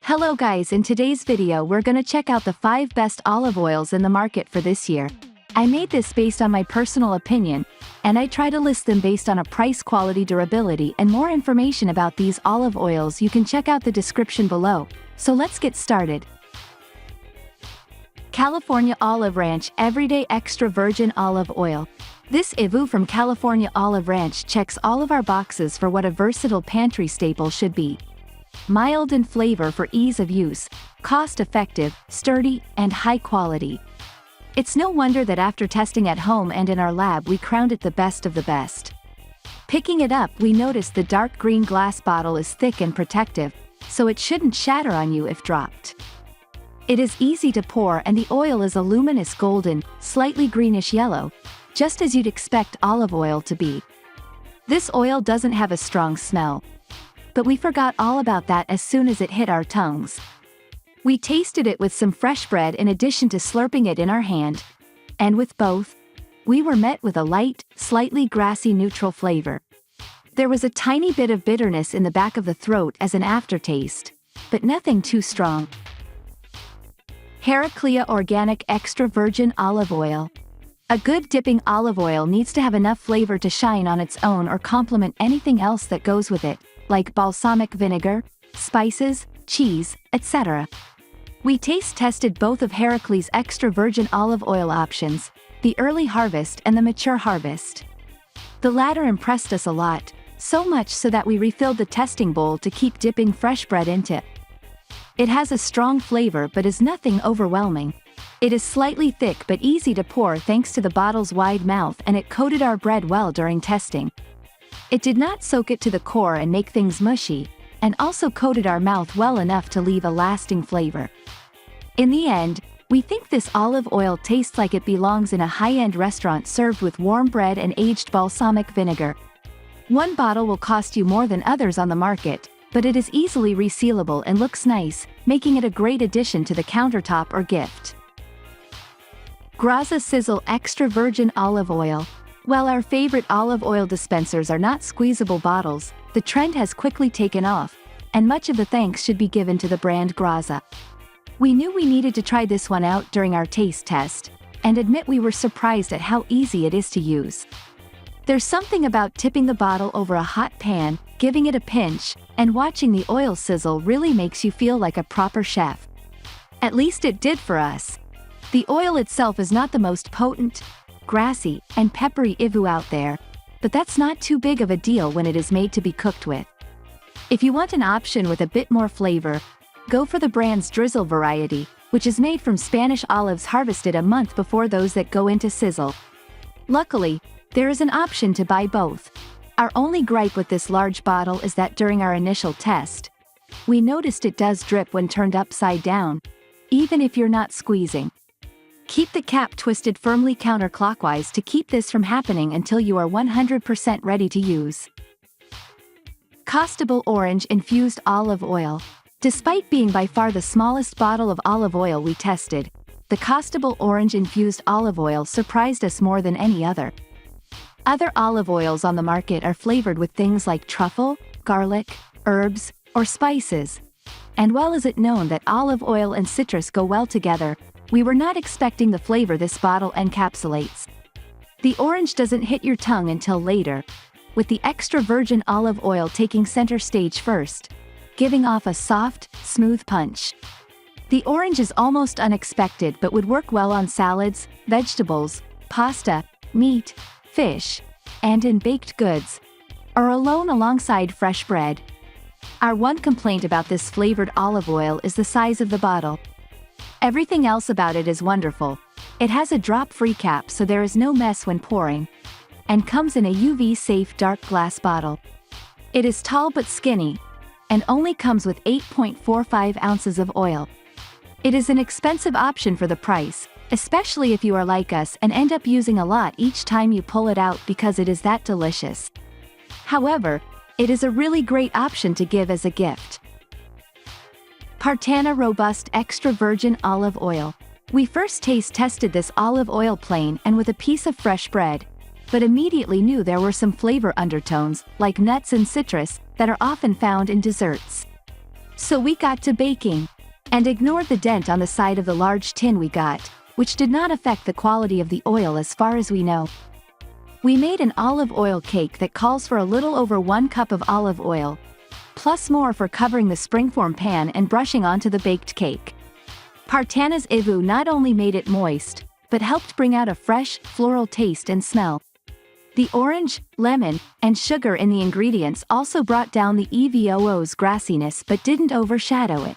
Hello guys, in today's video we're gonna check out the 5 best olive oils in the market for this year. I made this based on my personal opinion, and I try to list them based on a price, quality, durability, and more information about these olive oils you can check out the description below. So let's get started. California Olive Ranch Everyday Extra Virgin Olive Oil. This EVU from California Olive Ranch checks all of our boxes for what a versatile pantry staple should be. Mild in flavor for ease of use, cost-effective, sturdy, and high quality. It's no wonder that after testing at home and in our lab we crowned it the best of the best. Picking it up, we noticed the dark green glass bottle is thick and protective, so it shouldn't shatter on you if dropped. It is easy to pour and the oil is a luminous golden, slightly greenish yellow, just as you'd expect olive oil to be. This oil doesn't have a strong smell, but we forgot all about that as soon as it hit our tongues. We tasted it with some fresh bread in addition to slurping it in our hand, and with both, we were met with a light, slightly grassy neutral flavor. There was a tiny bit of bitterness in the back of the throat as an aftertaste, but nothing too strong. Heraclea Organic Extra Virgin Olive Oil. A good dipping olive oil needs to have enough flavor to shine on its own or complement anything else that goes with it, like balsamic vinegar, spices, cheese, etc. We taste-tested both of Heraclea's extra virgin olive oil options, the early harvest and the mature harvest. The latter impressed us a lot, so much so that we refilled the testing bowl to keep dipping fresh bread into. It has a strong flavor but is nothing overwhelming. It is slightly thick but easy to pour thanks to the bottle's wide mouth, and it coated our bread well during testing. It did not soak it to the core and make things mushy, and also coated our mouth well enough to leave a lasting flavor. In the end, we think this olive oil tastes like it belongs in a high-end restaurant served with warm bread and aged balsamic vinegar. One bottle will cost you more than others on the market, but it is easily resealable and looks nice, making it a great addition to the countertop or gift. Graza Sizzle Extra Virgin Olive Oil. While our favorite olive oil dispensers are not squeezable bottles, the trend has quickly taken off, and much of the thanks should be given to the brand Graza. We knew we needed to try this one out during our taste test, and admit we were surprised at how easy it is to use. There's something about tipping the bottle over a hot pan, giving it a pinch, and watching the oil sizzle really makes you feel like a proper chef. At least it did for us. The oil itself is not the most potent, grassy, and peppery EVU out there, but that's not too big of a deal when it is made to be cooked with. If you want an option with a bit more flavor, go for the brand's Drizzle variety, which is made from Spanish olives harvested a month before those that go into Sizzle. Luckily, there is an option to buy both. Our only gripe with this large bottle is that during our initial test, we noticed it does drip when turned upside down, even if you're not squeezing. Keep the cap twisted firmly counterclockwise to keep this from happening until you are 100% ready to use. Costabile Orange Infused Olive Oil. Despite being by far the smallest bottle of olive oil we tested, the Costabile Orange Infused Olive Oil surprised us more than any other. Other olive oils on the market are flavored with things like truffle, garlic, herbs, or spices. And while is it known that olive oil and citrus go well together, we were not expecting the flavor this bottle encapsulates. The orange doesn't hit your tongue until later, with the extra virgin olive oil taking center stage first, giving off a soft, smooth punch. The orange is almost unexpected but would work well on salads, vegetables, pasta, meat, fish, and in baked goods, or alone alongside fresh bread. Our one complaint about this flavored olive oil is the size of the bottle. Everything else about it is wonderful. It has a drop-free cap so there is no mess when pouring, and comes in a UV-safe dark glass bottle. It is tall but skinny, and only comes with 8.45 ounces of oil. It is an expensive option for the price, especially if you are like us and end up using a lot each time you pull it out because it is that delicious. However, it is a really great option to give as a gift. Partanna Robust Extra Virgin Olive Oil. We first taste-tested this olive oil plain and with a piece of fresh bread, but immediately knew there were some flavor undertones, like nuts and citrus, that are often found in desserts. So we got to baking. And ignored the dent on the side of the large tin we got, which did not affect the quality of the oil as far as we know. We made an olive oil cake that calls for a little over 1 cup of olive oil, plus more for covering the springform pan and brushing onto the baked cake. Partanna's Ivu not only made it moist, but helped bring out a fresh, floral taste and smell. The orange, lemon, and sugar in the ingredients also brought down the EVOO's grassiness but didn't overshadow it.